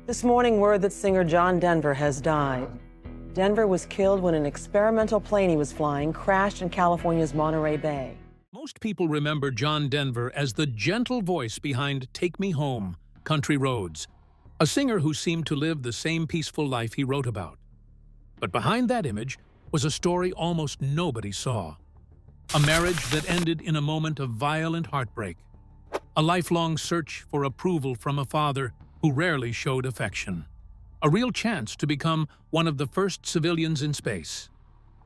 This morning, word that singer John Denver has died. Denver was killed when an experimental plane he was flying crashed in California's Monterey Bay. Most people remember John Denver as the gentle voice behind Take Me Home, Country Roads, a singer who seemed to live the same peaceful life he wrote about. But behind that image was a story almost nobody saw. A marriage that ended in a moment of violent heartbreak. A lifelong search for approval from a father who rarely showed affection. A real chance to become one of the first civilians in space.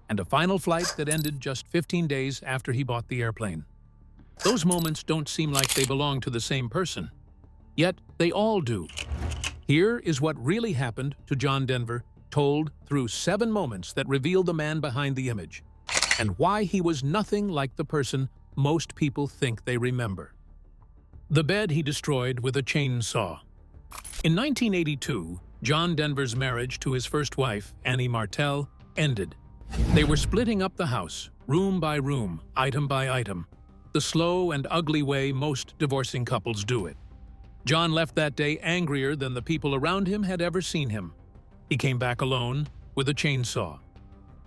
And a final flight that ended just 15 days after he bought the airplane. Those moments don't seem like they belong to the same person. Yet they all do. Here is what really happened to John Denver, told through 7 moments that reveal the man behind the image, and why he was nothing like the person most people think they remember. The bed he destroyed with a chainsaw. In 1982, John Denver's marriage to his first wife, Annie Martell, ended. They were splitting up the house, room by room, item by item, the slow and ugly way most divorcing couples do it. John left that day angrier than the people around him had ever seen him. He came back alone, with a chainsaw.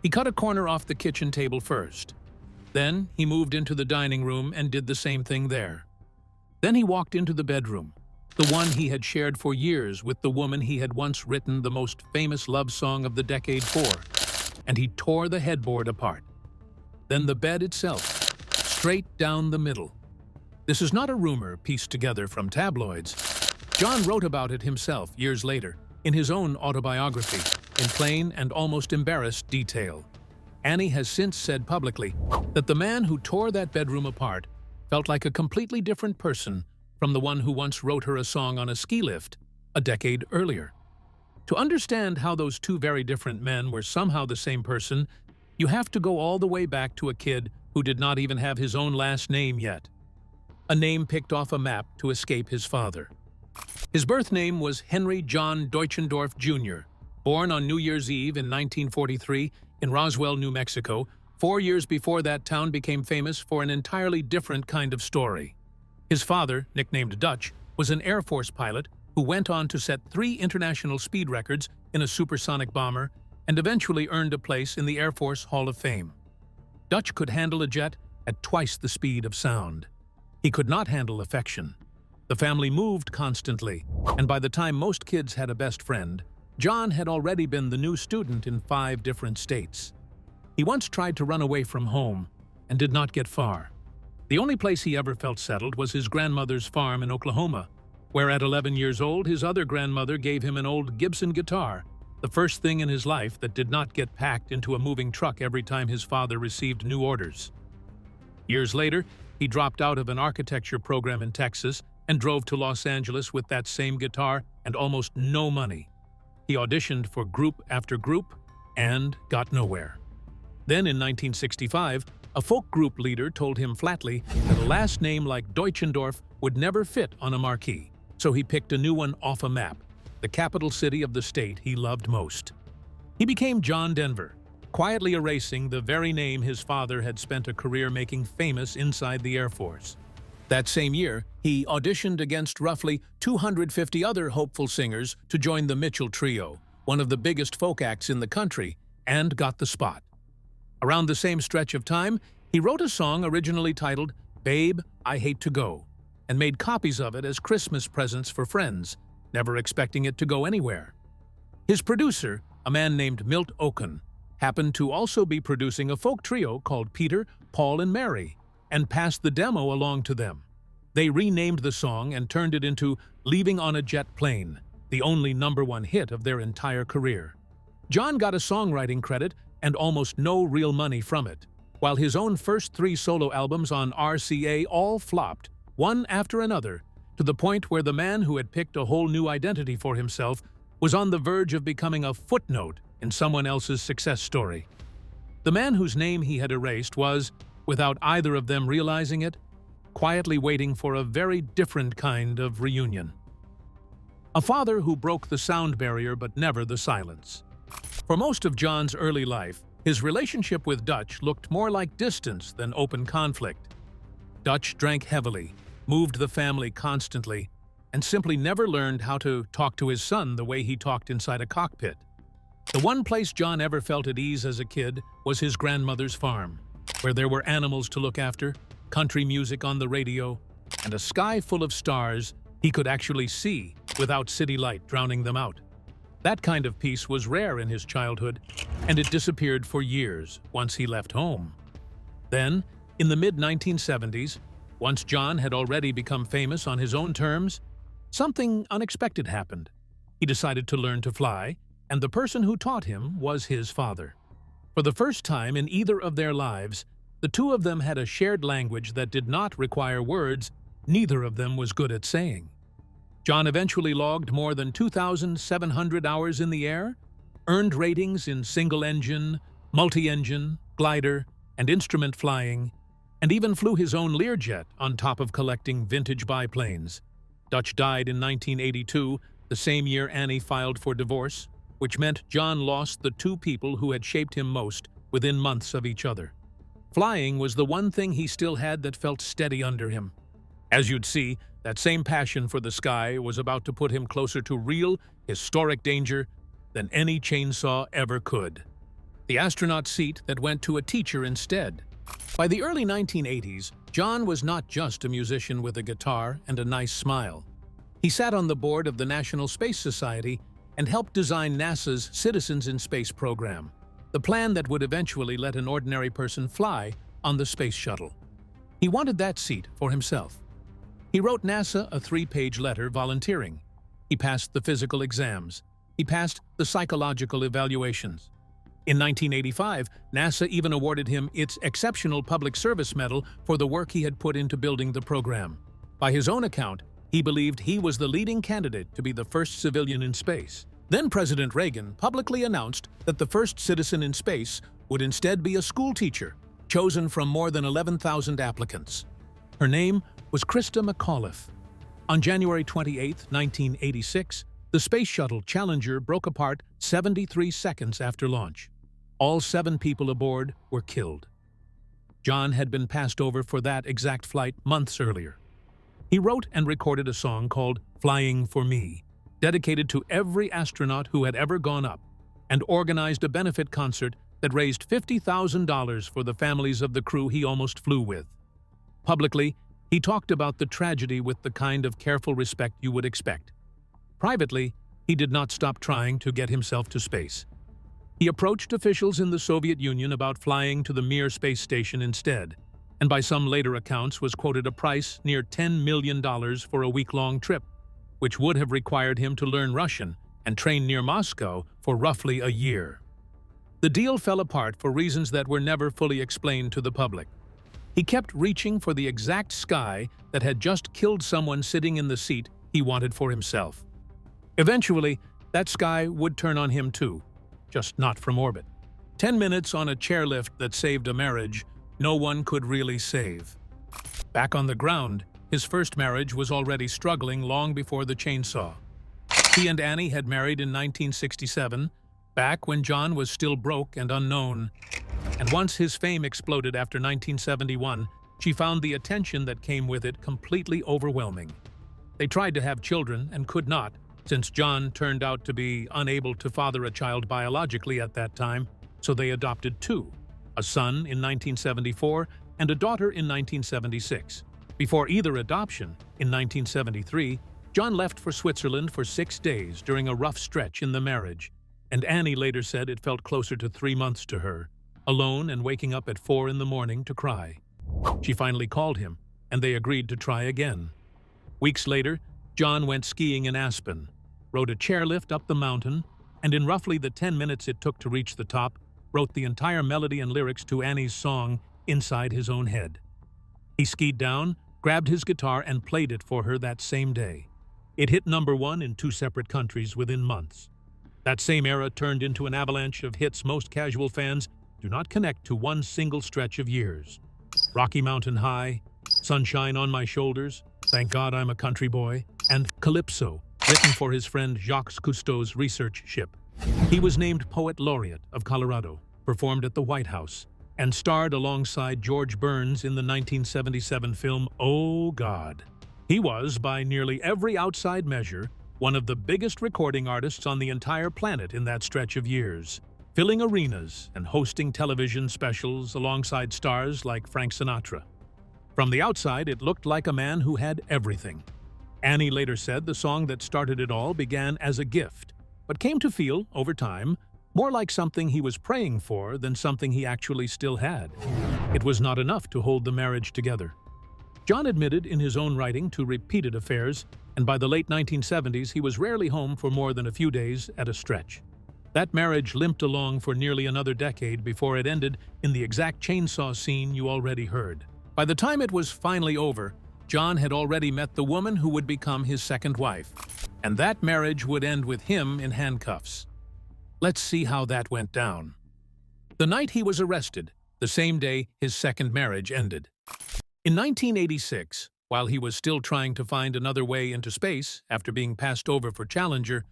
He cut a corner off the kitchen table first. Then he moved into the dining room and did the same thing there. Then he walked into the bedroom, the one he had shared for years with the woman he had once written the most famous love song of the decade for, and he tore the headboard apart. Then the bed itself, straight down the middle. This is not a rumor pieced together from tabloids. John wrote about it himself years later, in his own autobiography, in plain and almost embarrassed detail. Annie has since said publicly that the man who tore that bedroom apart felt like a completely different person from the one who once wrote her a song on a ski lift a decade earlier. To understand how those two very different men were somehow the same person, you have to go all the way back to a kid who did not even have his own last name yet. A name picked off a map to escape his father. His birth name was Henry John Deutschendorf Jr., born on New Year's Eve in 1943 in Roswell, New Mexico. 4 years before that town became famous for an entirely different kind of story. His father, nicknamed Dutch, was an Air Force pilot who went on to set 3 international speed records in a supersonic bomber and eventually earned a place in the Air Force Hall of Fame. Dutch could handle a jet at twice the speed of sound. He could not handle affection. The family moved constantly, and by the time most kids had a best friend, John had already been the new student in 5 different states. He once tried to run away from home and did not get far. The only place he ever felt settled was his grandmother's farm in Oklahoma, where at 11 years old his other grandmother gave him an old Gibson guitar, the first thing in his life that did not get packed into a moving truck every time his father received new orders. Years later, he dropped out of an architecture program in Texas and drove to Los Angeles with that same guitar and almost no money. He auditioned for group after group and got nowhere. Then in 1965, a folk group leader told him flatly that a last name like Deutschendorf would never fit on a marquee, so he picked a new one off a map, the capital city of the state he loved most. He became John Denver, quietly erasing the very name his father had spent a career making famous inside the Air Force. That same year, he auditioned against roughly 250 other hopeful singers to join the Mitchell Trio, one of the biggest folk acts in the country, and got the spot. Around the same stretch of time, he wrote a song originally titled "Babe, I Hate to Go," and made copies of it as Christmas presents for friends, never expecting it to go anywhere. His producer, a man named Milt Okun, happened to also be producing a folk trio called Peter, Paul, and Mary, and passed the demo along to them. They renamed the song and turned it into "Leaving on a Jet Plane," the only #1 hit of their entire career. John got a songwriting credit and almost no real money from it, while his own first 3 solo albums on RCA all flopped, one after another, to the point where the man who had picked a whole new identity for himself was on the verge of becoming a footnote in someone else's success story. The man whose name he had erased was, without either of them realizing it, quietly waiting for a very different kind of reunion. A father who broke the sound barrier but never the silence. For most of John's early life, his relationship with Dutch looked more like distance than open conflict. Dutch drank heavily, moved the family constantly, and simply never learned how to talk to his son the way he talked inside a cockpit. The one place John ever felt at ease as a kid was his grandmother's farm, where there were animals to look after, country music on the radio, and a sky full of stars he could actually see without city light drowning them out. That kind of peace was rare in his childhood, and it disappeared for years once he left home. Then, in the mid-1970s, once John had already become famous on his own terms, something unexpected happened. He decided to learn to fly, and the person who taught him was his father. For the first time in either of their lives, the two of them had a shared language that did not require words neither of them was good at saying. John eventually logged more than 2,700 hours in the air, earned ratings in single-engine, multi-engine, glider, and instrument flying, and even flew his own Learjet on top of collecting vintage biplanes. Dutch died in 1982, the same year Annie filed for divorce, which meant John lost the two people who had shaped him most within months of each other. Flying was the one thing he still had that felt steady under him. As you'd see, that same passion for the sky was about to put him closer to real, historic danger than any chainsaw ever could. The astronaut seat that went to a teacher instead. By the early 1980s, John was not just a musician with a guitar and a nice smile. He sat on the board of the National Space Society and helped design NASA's Citizens in Space program, the plan that would eventually let an ordinary person fly on the space shuttle. He wanted that seat for himself. He wrote NASA a 3-page letter volunteering. He passed the physical exams. He passed the psychological evaluations. In 1985, NASA even awarded him its Exceptional Public Service Medal for the work he had put into building the program. By his own account, he believed he was the leading candidate to be the first civilian in space. Then President Reagan publicly announced that the first citizen in space would instead be a school teacher, chosen from more than 11,000 applicants. Her name was Krista McAuliffe. On January 28, 1986, the Space Shuttle Challenger broke apart 73 seconds after launch. All 7 people aboard were killed. John had been passed over for that exact flight months earlier. He wrote and recorded a song called "Flying for Me," dedicated to every astronaut who had ever gone up, and organized a benefit concert that raised $50,000 for the families of the crew he almost flew with. Publicly, he talked about the tragedy with the kind of careful respect you would expect. Privately, he did not stop trying to get himself to space. He approached officials in the Soviet Union about flying to the Mir space station instead, and by some later accounts was quoted a price near $10 million for a week-long trip, which would have required him to learn Russian and train near Moscow for roughly a year. The deal fell apart for reasons that were never fully explained to the public. He kept reaching for the exact sky that had just killed someone sitting in the seat he wanted for himself. Eventually, that sky would turn on him too, just not from orbit. 10 minutes on a chairlift that saved a marriage no one could really save. Back on the ground, his first marriage was already struggling long before the chainsaw. He and Annie had married in 1967, back when John was still broke and unknown. And once his fame exploded after 1971, she found the attention that came with it completely overwhelming. They tried to have children and could not, since John turned out to be unable to father a child biologically at that time, so they adopted 2, a son in 1974 and a daughter in 1976. Before either adoption, in 1973, John left for Switzerland for 6 days during a rough stretch in the marriage, and Annie later said it felt closer to 3 months to her, alone and waking up at 4 in the morning to cry. She finally called him, and they agreed to try again. Weeks later, John went skiing in Aspen, rode a chairlift up the mountain, and in roughly the 10 minutes it took to reach the top, wrote the entire melody and lyrics to Annie's song inside his own head. He skied down, grabbed his guitar, and played it for her that same day. It hit #1 in 2 separate countries within months. That same era turned into an avalanche of hits most casual fans do not connect to one single stretch of years. Rocky Mountain High, Sunshine on My Shoulders, Thank God I'm a Country Boy, and Calypso, written for his friend Jacques Cousteau's research ship. He was named Poet Laureate of Colorado, performed at the White House, and starred alongside George Burns in the 1977 film Oh God. He was, by nearly every outside measure, one of the biggest recording artists on the entire planet in that stretch of years, filling arenas and hosting television specials alongside stars like Frank Sinatra. From the outside, it looked like a man who had everything. Annie later said the song that started it all began as a gift, but came to feel, over time, more like something he was praying for than something he actually still had. It was not enough to hold the marriage together. John admitted in his own writing to repeated affairs, and by the late 1970s he was rarely home for more than a few days at a stretch. That marriage limped along for nearly another decade before it ended in the exact chainsaw scene you already heard. By the time it was finally over, John had already met the woman who would become his second wife, and that marriage would end with him in handcuffs. Let's see how that went down. The night he was arrested, the same day his second marriage ended. In 1986, while he was still trying to find another way into space after being passed over for Challenger,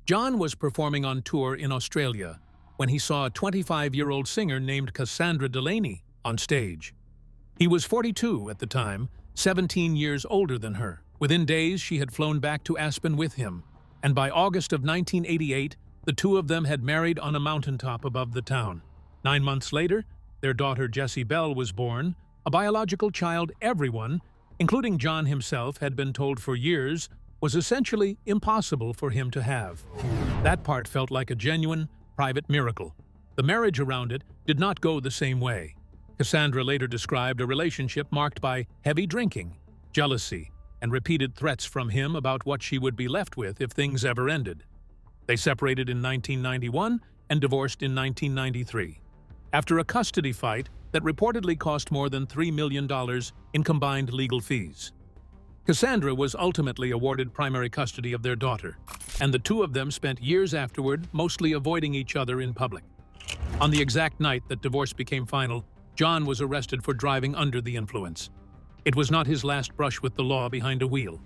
John was performing on tour in Australia when he saw a 25-year-old singer named Cassandra Delaney on stage. He was 42 at the time, 17 years older than her. Within days, she had flown back to Aspen with him, and by August of 1988, the two of them had married on a mountaintop above the town. 9 months later, their daughter Jessie Bell was born, a biological child everyone, including John himself, had been told for years was essentially impossible for him to have. That part felt like a genuine, private miracle. The marriage around it did not go the same way. Cassandra later described a relationship marked by heavy drinking, jealousy, and repeated threats from him about what she would be left with if things ever ended. They separated in 1991 and divorced in 1993, after a custody fight that reportedly cost more than $3 million in combined legal fees. Cassandra was ultimately awarded primary custody of their daughter, and the two of them spent years afterward mostly avoiding each other in public. On the exact night that divorce became final, John was arrested for driving under the influence. It was not his last brush with the law behind a wheel.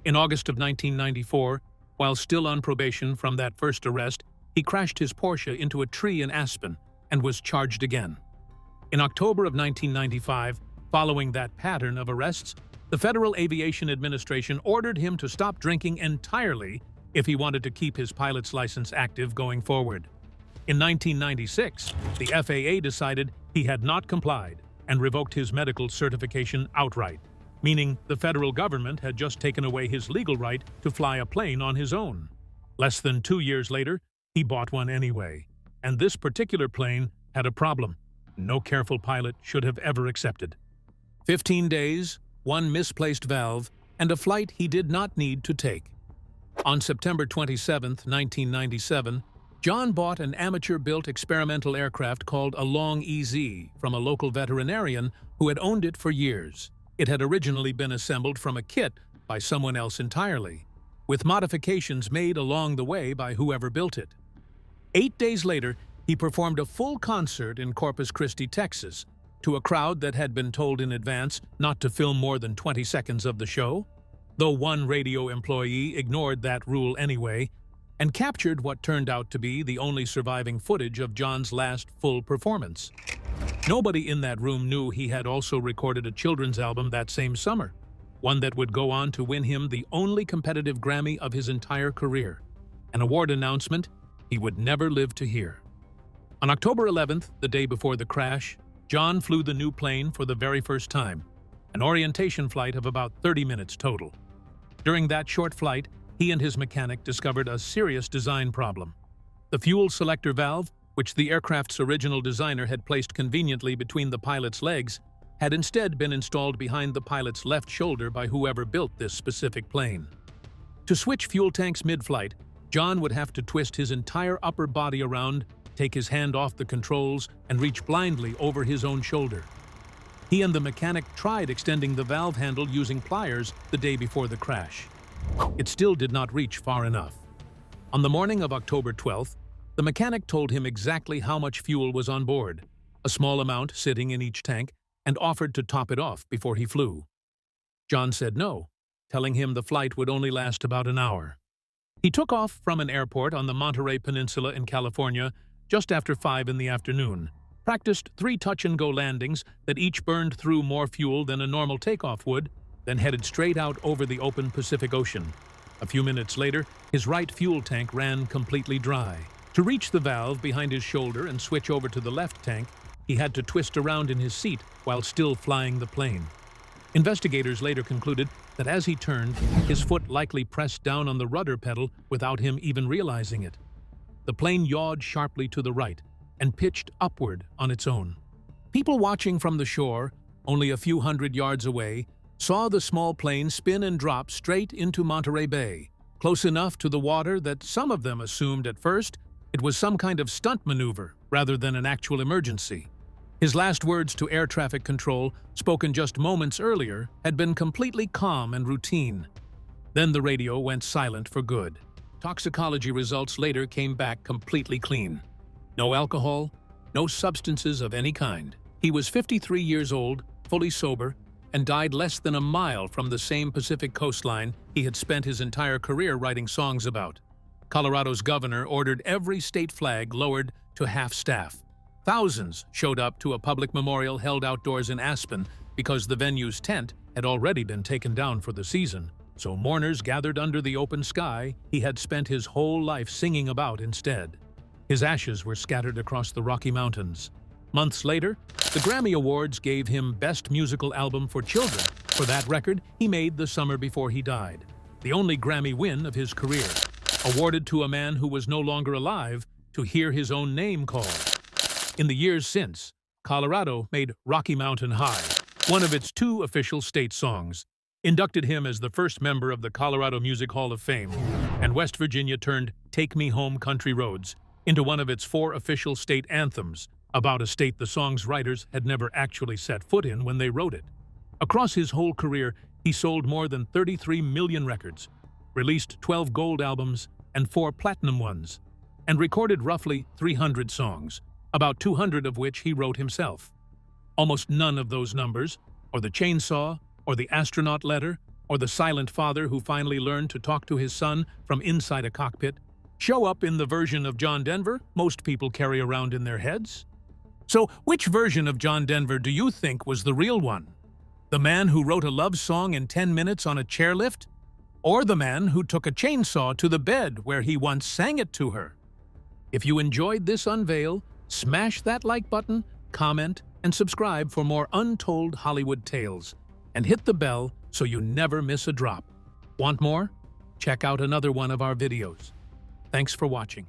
In August of 1994, while still on probation from that first arrest, he crashed his Porsche into a tree in Aspen and was charged again. In October of 1995, following that pattern of arrests, the Federal Aviation Administration ordered him to stop drinking entirely if he wanted to keep his pilot's license active going forward. In 1996, the FAA decided he had not complied and revoked his medical certification outright, meaning the federal government had just taken away his legal right to fly a plane on his own. Less than 2 years later, he bought one anyway, and this particular plane had a problem no careful pilot should have ever accepted. 15 days, one misplaced valve, and a flight he did not need to take. On September 27, 1997, John bought an amateur-built experimental aircraft called a Long EZ from a local veterinarian who had owned it for years. It had originally been assembled from a kit by someone else entirely, with modifications made along the way by whoever built it. 8 days later, he performed a full concert in Corpus Christi, Texas, to a crowd that had been told in advance not to film more than 20 seconds of the show, though one radio employee ignored that rule anyway, and captured what turned out to be the only surviving footage of John's last full performance. Nobody in that room knew he had also recorded a children's album that same summer, one that would go on to win him the only competitive Grammy of his entire career, an award announcement he would never live to hear. On October 11th, the day before the crash, John flew the new plane for the very first time, an orientation flight of about 30 minutes total. During that short flight, he and his mechanic discovered a serious design problem. The fuel selector valve, which the aircraft's original designer had placed conveniently between the pilot's legs, had instead been installed behind the pilot's left shoulder by whoever built this specific plane. To switch fuel tanks mid-flight, John would have to twist his entire upper body around, take his hand off the controls, and reach blindly over his own shoulder. He and the mechanic tried extending the valve handle using pliers the day before the crash. It still did not reach far enough. On the morning of October 12th, the mechanic told him exactly how much fuel was on board, a small amount sitting in each tank, and offered to top it off before he flew. John said no, telling him the flight would only last about an hour. He took off from an airport on the Monterey Peninsula in California just after 5 in the afternoon, practiced 3 touch-and-go landings that each burned through more fuel than a normal takeoff would, then headed straight out over the open Pacific Ocean. A few minutes later, his right fuel tank ran completely dry. To reach the valve behind his shoulder and switch over to the left tank, he had to twist around in his seat while still flying the plane. Investigators later concluded that as he turned, his foot likely pressed down on the rudder pedal without him even realizing it. The plane yawed sharply to the right and pitched upward on its own. People watching from the shore, only a few hundred yards away, saw the small plane spin and drop straight into Monterey Bay, close enough to the water that some of them assumed at first it was some kind of stunt maneuver rather than an actual emergency. His last words to air traffic control, spoken just moments earlier, had been completely calm and routine. Then the radio went silent for good. Toxicology results later came back completely clean. No alcohol, no substances of any kind. He was 53 years old, fully sober, and died less than a mile from the same Pacific coastline he had spent his entire career writing songs about. Colorado's governor ordered every state flag lowered to half-staff. Thousands showed up to a public memorial held outdoors in Aspen because the venue's tent had already been taken down for the season, so mourners gathered under the open sky he had spent his whole life singing about instead. His ashes were scattered across the Rocky Mountains. Months later, the Grammy Awards gave him Best Musical Album for Children for that record he made the summer before he died, the only Grammy win of his career, awarded to a man who was no longer alive to hear his own name called. In the years since, Colorado made Rocky Mountain High one of its 2 official state songs, inducted him as the first member of the Colorado Music Hall of Fame, and West Virginia turned Take Me Home, Country Roads into one of its 4 official state anthems, about a state the song's writers had never actually set foot in when they wrote it. Across his whole career, he sold more than 33 million records, released 12 gold albums and 4 platinum ones, and recorded roughly 300 songs, about 200 of which he wrote himself. Almost none of those numbers, or the chainsaw, or the astronaut letter, or the silent father who finally learned to talk to his son from inside a cockpit, show up in the version of John Denver most people carry around in their heads. So, which version of John Denver do you think was the real one? The man who wrote a love song in 10 minutes on a chairlift? Or the man who took a chainsaw to the bed where he once sang it to her? If you enjoyed this unveil, smash that like button, comment, and subscribe for more untold Hollywood tales. And hit the bell so you never miss a drop. Want more? Check out another one of our videos. Thanks for watching.